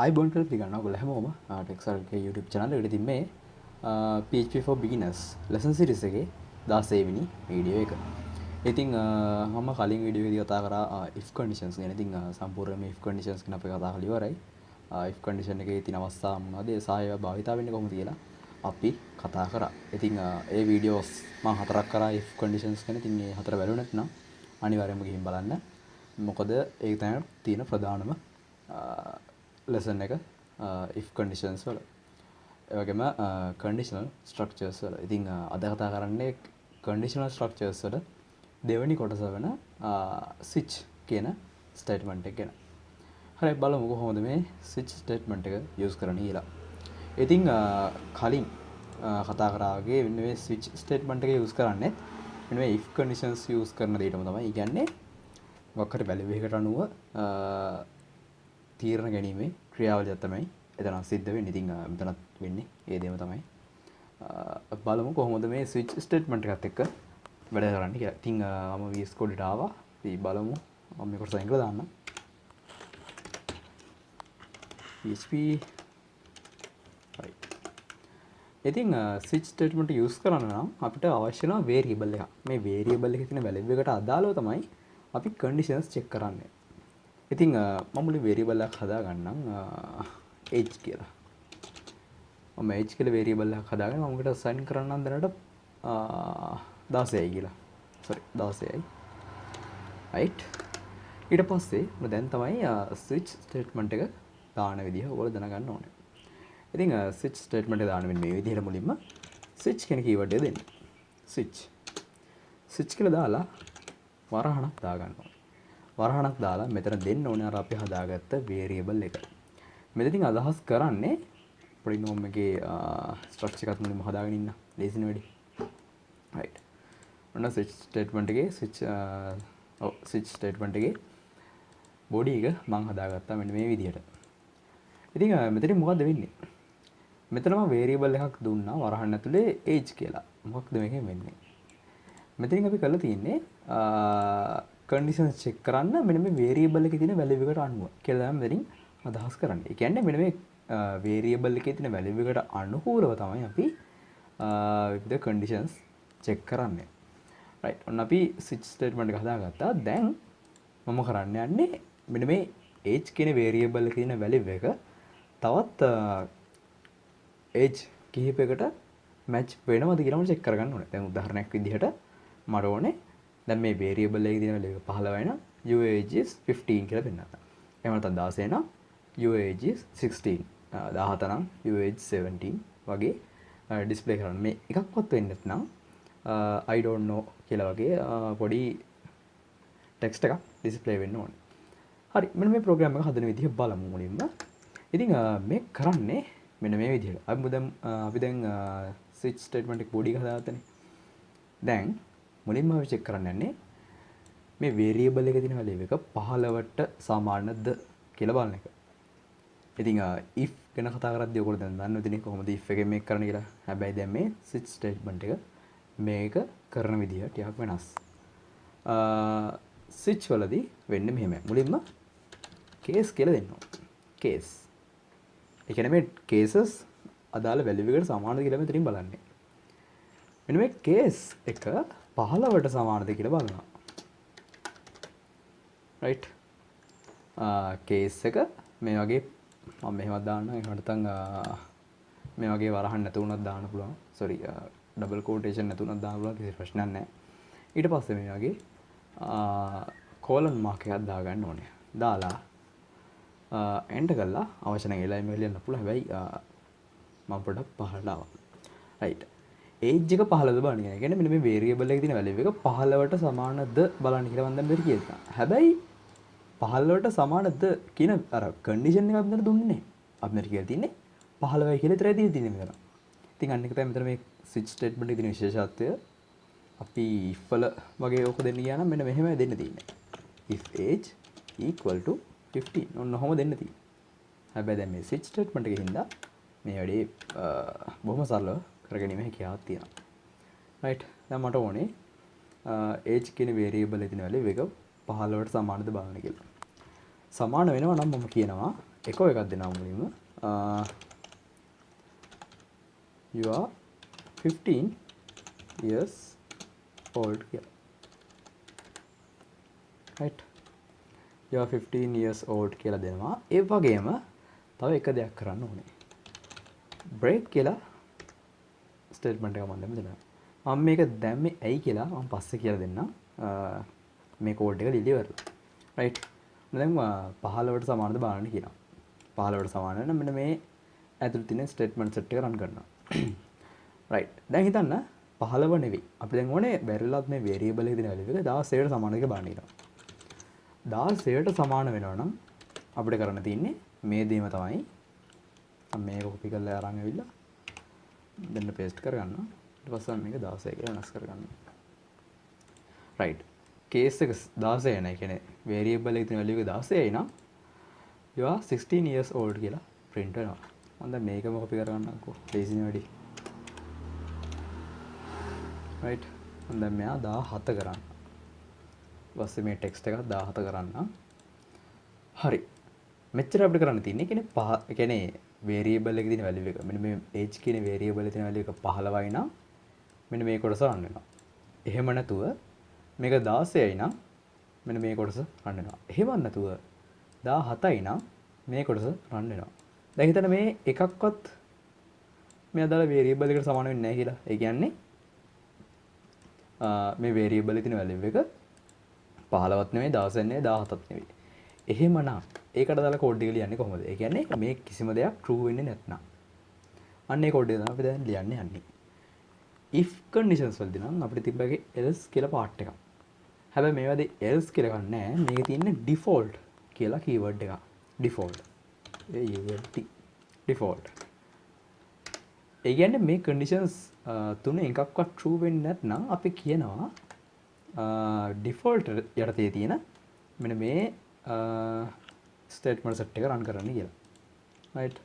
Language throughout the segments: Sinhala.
අයිබෝන් කියලා පිළිගන්නවා ඔයගොල්ලෝ හැමෝම ටෙක්සර්ගේ YouTube channel එකට ඉතින් මේ PHP for beginners lesson series එකේ 16 වෙනි වීඩියෝ එක. ඉතින් මම කලින් වීඩියෝ එකේදී කතා කරා if conditions ගැන. ඉතින් සම්පූර්ණයෙන්ම if conditions ගැන අපි කතා කරලා ඉවරයි. if condition එකේ තියෙන අවස්ථා මොනවද? ඒ සහ ඒවා භාවිතා වෙන්නේ කොහොමද කියලා අපි කතා කරා. ඉතින් ඒ වීඩියෝස් මම හතරක් කරා if conditions ගැන. ඉතින් මේ හතර බැලුවේ නැත්නම් අනිවාර්යයෙන්ම ගිහින් බලන්න. මොකද ඒක තමයි තියෙන ප්‍රධානම lesson එක if conditions වල. ඒ වගේම conditional structures වල. ඉතින් අද කතා කරන්නේ conditional structures වල දෙවෙනි කොටස වෙන switch කියන statement එක ගැන. හරි බලමු කොහොමද මේ switch statement එක use කරන්නේ කියලා. ඉතින් කලින් කතා කරා වගේ මේ switch statement එක use කරන්නේ මේ if conditions use කරන දෙයටම තමයි. ඒ කියන්නේ මොකක් හරි value එකකට අනුව තීරණ ගැනීමේ ක්‍රියාවලියක් තමයි එතන සිද්ධ වෙන්නේ. ඉතින් මෙතනත් වෙන්නේ ඒ දෙයම තමයි. බලමු කොහොමද මේ switch statement එකත් එක්ක වැඩ කරන්නේ කියලා. ඉතින් මම VS Code එකට ආවා. ඉතින් බලමු මම මේ කොටස ඉංග්‍රීසි දාන්න. PHP right. ඉතින් switch statement use කරන්න නම් අපිට අවශ්‍ය වෙන variable එකක්. මේ variable එකේ තියෙන value එකට අදාළව තමයි අපි conditions check කරන්නේ. ඉතින් මම මුලින් variable එකක් හදාගන්නම් age කියලා. මම age කියලා variable එකක් හදාගෙන මම උකට assign කරන්නම් දැනට 16යි කියලා. sorry 16යි. right. ඊට පස්සේ මම දැන් තමයි switch statement එක දාන විදිහ ඔයගොල්ලෝ දැනගන්න ඕනේ. ඉතින් switch statement එක දාන්න වෙන්නේ මේ විදිහට මුලින්ම switch කියන keyword එක දෙන්න. switch කියලා දාලා වරහණක් දාගන්න ඕනේ. වරහණක් දාලා මෙතන දෙන්න ඕනේ අර අපි හදාගත්ත variable එක. මෙතනින් අදහස් කරන්නේ polynomial එකේ structure එකත් මුලින්ම හදාගෙන ඉන්න. ලේසින වැඩි. right. ඔන්න switch statement එකේ switch statement එකේ body එක මම හදාගත්තා මෙන්න මේ විදිහට. ඉතින් මෙතනින් මොකද්ද වෙන්නේ? මෙතන මම variable එකක් දුන්නා වරහණ ඇතුලේ age කියලා. මොකක්ද මේකෙන් වෙන්නේ? මෙතනින් අපි කරලා තියෙන්නේ conditions check කරන්න මෙන්න මේ variable එකේ තියෙන value එකට අනුව කියලා තමයි මෙතනින් අදහස් කරන්නේ. ඒ කියන්නේ මෙන්න මේ variable එකේ තියෙන value එකට අනුකූලව තමයි අපි විවිධ conditions check කරන්නේ. right. ඔන්න අපි switch statement එක හදාගත්තා. දැන් මම කරන්න යන්නේ මෙන්න මේ age කියන variable එකේ තියෙන value එක තවත් age කිහිපයකට match වෙනවද කියලා මම check කරගන්න ඕනේ. දැන් උදාහරණයක් විදිහට මට ඕනේ දැන් මේ variable එකේ තියෙන value 15යි නම් your age is 15 කියලා පෙන්නන්න. එහෙම නැත්නම් 16 නම් your age is 16. 17 නම් your age 17 වගේ display කරන්න. මේ එකක්වත් වෙන්නේ නැත්නම් I don't know කියලා වගේ පොඩි text එකක් display වෙන්න ඕනේ. හරි. මෙන්න මේ program එක හදන විදිහ බලමු මුලින්ම. ඉතින් මේ කරන්නේ මෙන්න මේ විදිහට. අපි දැන් switch statement එක body එක හදාගත්තනේ. දැන් මුලින්ම අපි check කරන්න යන්නේ මේ variable එකේ තියෙන value එක 15ට සමානද කියලා බලන එක. ඉතින් if ගැන කතා කරද්දී ඔයගොල්ලෝ දැන් දන්නව ඉතින් කොහොමද if එකෙන් මේක කරන්න කියලා. හැබැයි දැන් මේ switch statement එක මේක කරන විදිහ ටිකක් වෙනස්. switch වලදී වෙන්නේ මෙහෙමයි. මුලින්ම case කියලා දෙන්න ඕන. case. ඒ කියන්නේ මේ cases අදාළ value එකට සමානද කියලා මෙතනින් බලන්නේ. මෙන්න මේ case එක 15ට සමානද කියලා බලනවා. right. case එක මේ වගේ මම මෙහෙමත් දාන්නම්. එහෙම නැත්නම් මේ වගේ වරහන් නැතුණත් දාන්න පුළුවන්. sorry double quotation නැතුණත් දාන්න පුළුවන්. කිසි ප්‍රශ්නයක් නැහැ. ඊට පස්සේ මේ වගේ colon mark එකක් දාගන්න ඕනේ. දාලා enter කරලා අවශ්‍ය නම් එලයිම ලියන්න පුළුවන්. හැබැයි මම පොඩ්ඩක් පහළට ආවා. right. age එක 15ද බලන්න. ඒ කියන්නේ මෙන්න මේ variable එකේ තියෙන value එක 15ට සමානද බලන්න කියලා මම දැන් මෙතන කියනවා. හැබැයි 15ට සමානද කියන අර condition එකක් මෙතන දුන්නේ නැහැ. අපි මෙතන කියලා තින්නේ 15යි කියලා විතරයි දීලා තින්නේ මෙතන. ඉතින් අන්න එක තමයි මෙතන මේ switch statement එකේ තියෙන විශේෂත්වය. අපි if වල වගේ ඕක දෙන්න ගියා නම් මෙන්න මෙහෙමයි දෙන්න තියෙන්නේ. if age equal to 15. ඔන්න ඔහොම දෙන්න තියෙන්නේ. හැබැයි දැන් මේ switch statement එකේ හින්දා මේ වැඩේ බොහොම සරලව කරගැනීමේ හැකියාවක් තියෙනවා. right. දැන් මට ඕනේ age කියන variable එකේ තියෙන value එක 15ට සමානද බලන්න කියලා. සමාන වෙනවා නම් මම කියනවා එකෝ එකක් දෙනවා මුලින්ම. You are 15 years old කියලා. right. You are 15 years old කියලා දෙනවා. ඒ වගේම තව එක දෙයක් කරන්න ඕනේ. break කියලා ස්ටේට්මන්ට් එකක් මම දැම්ම දෙනවා. මම මේක දැම්මේ ඇයි කියලා මම පස්සේ කියලා දෙන්නම්. මේ කෝඩ් එක ලියලා ඉවරලා. right. දැන් 15ට සමානද බලන්න කියනවා. 15ට සමාන නම් මෙන්න මේ ඇතුළේ තියෙන ස්ටේට්මන්ට් සෙට් එක රන් කරනවා. right. දැන් හිතන්න 15 නෙවෙයි. අපි දැන් ඕනේ බැරිලත් මේ variable එකේ තියෙන value එක 16ට සමාන කියලා බලන්න කියනවා. 16ට සමාන වෙනවා නම් අපිට කරන්න තියෙන්නේ මේ දේම තමයි. මම මේක copy කරලා අරන් ඇවිල්ලා දෙන්න paste කරගන්නවා. ඊට පස්සේ මේක 16 කියලා වෙනස් කරගන්නවා. right. case එක 16 නෑ. කියන්නේ variable එකේ තියෙන value එක 16යි නම් you are 16 years old කියලා print වෙනවා. මම දැන් මේකම copy කරගන්නම්කෝ. lazy වැඩි. right. මම දැන් මෙයා 17 කරන්න. ඊපස්සේ මේ text එක 17 කරන්න. හරි. මෙච්චර අපිට කරන්න තියෙන්නේ කියන්නේ variable එකේ තියෙන value එක. මෙන්න මේ age කියන variable එකේ තියෙන value එක 15යි නම් මෙන්න මේ කොටස රන් වෙනවා. එහෙම නැතුව මේක 16යි නම් මෙන්න මේ කොටස රන් වෙනවා. එහෙම නැතුව 17යි නම් මේ කොටස රන් වෙනවා. දැන් හිතන්න මේ එකක්වත් මේ අදාළ variable එකට සමාන වෙන්නේ නැහැ කියලා. ඒ කියන්නේ මේ variable එකේ තියෙන value එක 15වත් නෙවෙයි 16ත් නෙවෙයි 17ත් නෙවෙයි. එහෙමනම් ඒකට දාලා කෝඩ් එක ලියන්නේ කොහොමද? ඒ කියන්නේ මේ කිසිම දෙයක් true වෙන්නේ නැත්නම්. අන්න ඒ කෝඩ් එක තමයි අපි දැන් ලියන්නේ යන්නේ. if conditions වලදී නම් අපිට තිබ්බගේ else කියලා part එකක්. හැබැයි මේවදී else කියලා ගන්න නැහැ. මේකේ තියෙන්නේ default කියලා keyword එකක්. default. default. ඒ කියන්නේ මේ conditions තුනේ එකක්වත් true වෙන්නේ නැත්නම් අපි කියනවා default යටතේ තියෙන මෙන්න මේ statement set එක run කරන්න කියලා. right.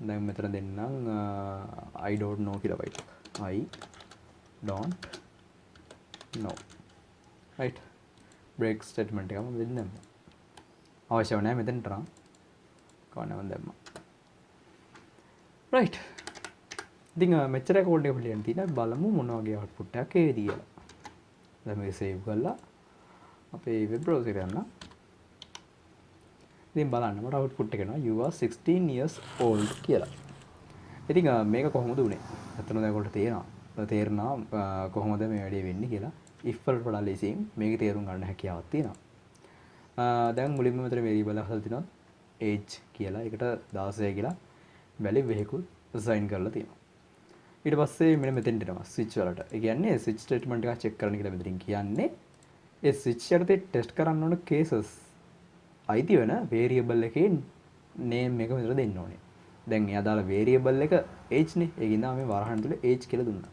දැන් මෙතන දෙන්නම් I don't know කියලා වයිට් එක. I don't know. right. break statement එක මම දෙන්නම්. අවශ්‍ය නැහැ මෙතනට නම්. කවන්න මම දැම්මා. right. ඉතින් මෙච්චර කෝඩ් එක පිළියන් තියෙනවා. බලමු මොන වගේ output එකක් එයිද කියලා. දැන් මේක save කරලා අපේ web browser එකට යන්න. ඉතින් බලන්න මට output එක එනවා you are 16 years old කියලා. ඉතින් මේක කොහොමද උනේ? අතන දැන් ඔයාලට තේරෙනවා කොහොමද මේ වැඩේ වෙන්නේ කියලා. if වලට වඩා ලේසියෙන් මේකේ තේරුම් ගන්න හැකියාවක් තියෙනවා. දැන් මුලින්ම මෙතන variable එකක් හදලා තිනවා age කියලා. ඒකට 16 කියලා value එකකුත් assign කරලා තියෙනවා. ඊට පස්සේ මෙන්න මෙතෙන්ට එනවා switch වලට. ඒ කියන්නේ switch statement එක check කරන්න කියලා මෙතනින් කියන්නේ. ඒ switch යටතේ test කරන්න ඕන cases අයිති වෙන variable එකේ name එක මෙතන දෙන්න ඕනේ. දැන් ඒ අදාළ variable එක age නේ. ඒකින්ද මේ වරහන් තුල age කියලා දුන්නා.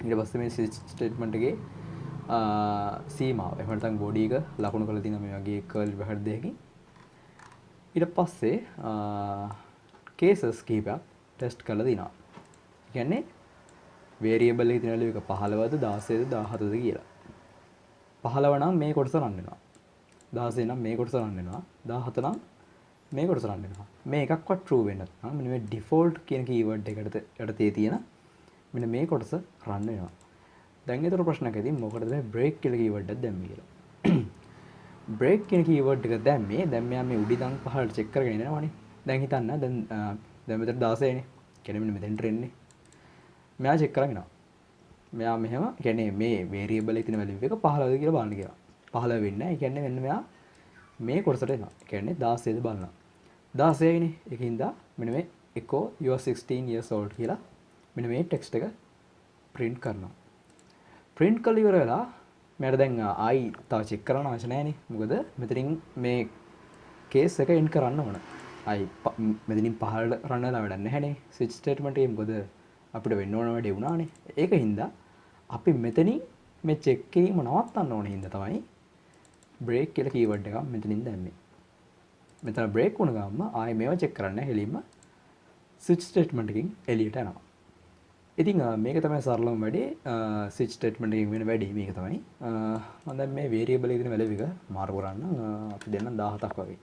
ඊට පස්සේ මේ switch statement එකේ සීමාව එහෙම නැත්නම් body එක ලකුණු කරලා තියෙන මේ වගේ curly bracket දෙකකින්. ඊට පස්සේ cases කීපයක් test කරලා දිනවා. කියන්නේ variable එකේ තියෙන value එක 15ද 16ද 17ද කියලා. 15 නම් මේ කොටස රන් වෙනවා. 16 නම් මේ කොටස රන් වෙනවා. 17 නම් මේ කොටස රන් වෙනවා. මේ එකක්වත් true වෙන්නේ නැත්නම් මෙන්න මේ default කියන keyword එකට යටතේ තියෙන මෙන්න මේ කොටස රන් වෙනවා. දැන් ඒතර ප්‍රශ්නයක් ඇති මොකටද මේ break කියලා keyword එක දැම්මේ කියලා. break කියන keyword එක දැම්මේ දැන් මෙයා මේ උඩින් ඉඳන් පහළට check කරගෙන යනවානේ. දැන් හිතන්න දැන් මෙතන 16 නේ. කියන්නේ මෙන්න මෙතෙන්ට එන්නේ. මෙයා check කරගෙන යනවා. මෙයා මෙහෙම කියන්නේ මේ variable එකේ තියෙන value එක 15ද කියලා බලන්න කියලා. 15 වෙන්නේ නැහැ. ඒ කියන්නේ මෙන්න මෙයා මේ කොටසට එනවා. ඒ කියන්නේ 16ද බලනවා. 16 නේ. ඒකින්ද මෙන්න මේ echo you are 16 years old කියලා මෙන්න මේ text එක print කරනවා. print කළ ඉවර වෙලා මට දැන් ආයි තව check කරන්න අවශ්‍ය නැහැ නේ. මොකද මෙතනින් මේ case එක end කරන්න ඕන. ආයි මෙතනින් පහළට run වෙලා වැඩක් නැහැ නේ. switch statement එකේ මොකද අපිට වෙන්න ඕන වැඩේ වුණානේ. ඒකින්ද අපි මෙතනින් මේ check කිරීම නවත්තන්න ඕනේ හින්දා තමයි break කියලා keyword එකක් මෙතනින් දැම්මේ. මෙතන break වුණ ගමන් ආයේ මේවා check කරන්න හැලින්ම switch statement එකකින් එළියට යනවා. ඉතින් මේක තමයි සරලම වැඩේ switch statement එකකින් වෙන වැඩේ මේක තමයි. මම දැන් මේ variable එකේ තියෙන value එක මාරු කරන්න අපි දෙන්නම් 17ක් වගේ.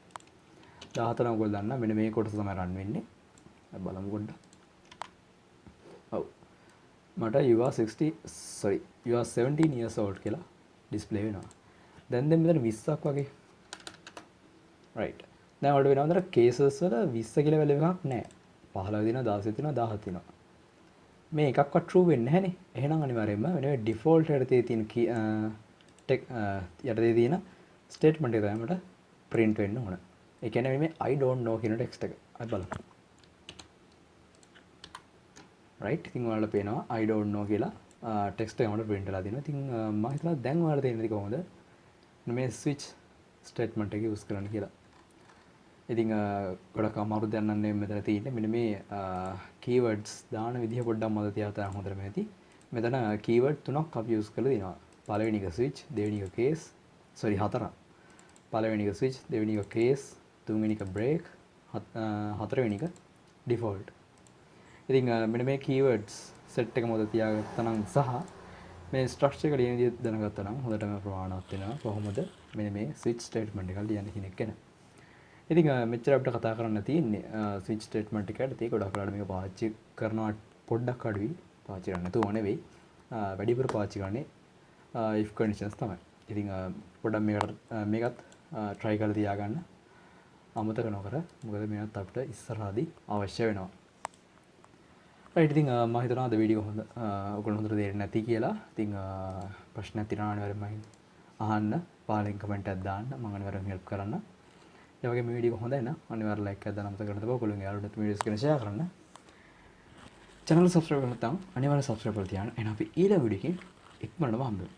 14 නම් ඔයගොල්ලෝ දන්නා මෙන්න මේ කොටස තමයි රන් වෙන්නේ. අපි බලමු පොඩ්ඩක්. ඔව්. මට you are 17 years old කියලා ඩිස්ප්ලේ වෙනවා. දැන් මෙතන 20ක් වගේ. right. දැන් ඔයාලට වෙනවා නේද cases වල 20 කියලා වැලියු එකක් නැහැ. 15 දිනවා 16 දිනවා 17 දිනවා. මේ එකක්වත් true වෙන්නේ නැහනේ. එහෙනම් අනිවාර්යයෙන්ම මේ default යටතේ තියෙන යටතේ තියෙන statement එක තමයි මට print වෙන්න ඕන. ඒ කියන්නේ මේ I don't know කියන text එක. අපි බලමු. right. ඉතින් ඔයාලට පේනවා I don't know කියලා text එක මට print වෙලා තියෙනවා. ඉතින් මම හිතනවා දැන් ඔයාලට තේරෙන්නේ කොහොමද මේ switch statement එක use කරන්න කියලා. ඉතින් ගොඩක් අමාරු දෙයක් නන්නේ මෙතන තියෙන්නේ. මෙන්න මේ keywords දාන විදිහ පොඩ්ඩක් මතක තියාගන්න හොඳට මේති. මෙතන keyword තුනක් අපි use කරලා දිනවා. පළවෙනි එක switch, දෙවෙනි එක case, හතරක්. පළවෙනි එක switch, දෙවෙනි එක case, තුන්වෙනි එක break, හතරවෙනි එක default. ඉතින් මෙන්න මේ keywords set එක මොකද තියාගත්තා නම් සහ මේ structure එක ලියන විදිහ දැනගත්තා නම් හොඳටම ප්‍රමාණවත් වෙනවා කොහොමද මෙන්න මේ switch statement එක ලියන්නේ කියන එක ගැන. ඉතින් මෙච්චර අපිට කතා කරන්න තියෙන්නේ switch statement එකට. ඒක ගොඩක් වෙලාවට මේක පාවිච්චි කරනවා පොඩ්ඩක් අඩුයි. පාවිච්චි කරන්න නැතුව නෙවෙයි. වැඩිපුර පාවිච්චි කරන්නේ if conditions තමයි. ඉතින් පොඩ්ඩක් මේකත් try කරලා තියාගන්න අමතක නොකර. මොකද මේවත් අපිට ඉස්සරහදී අවශ්‍ය වෙනවා. right. ඉතින් මම හිතනවා අද වීඩියෝ ඔයගොල්ලෝ හොඳට තේරෙන්නේ නැති කියලා. ඉතින් ප්‍රශ්නයක් තියෙනවා අනිවාර්යෙන්ම අහන්න. පාලෙන් කමෙන්ට් එකක් දාන්න. මම අනිවාර්යෙන්ම help කරන්න. ඒ වගේ මේ වීඩියෝ හොඳයි නම් අනිවාර්යයෙන් like එකක් දාන්න අමතක කරන්න එපා. ඔයගොල්ලෝගේ යාළුවන්ට වීඩියෝස් ගැන share කරන්න. channel subscribe කරලා නැත්නම් අනිවාර්යයෙන් subscribe කරලා තියාගන්න. එහෙනම් අපි ඊළඟ වීඩියෝ එකකින් ඉක්මනටම හම්බෙමු.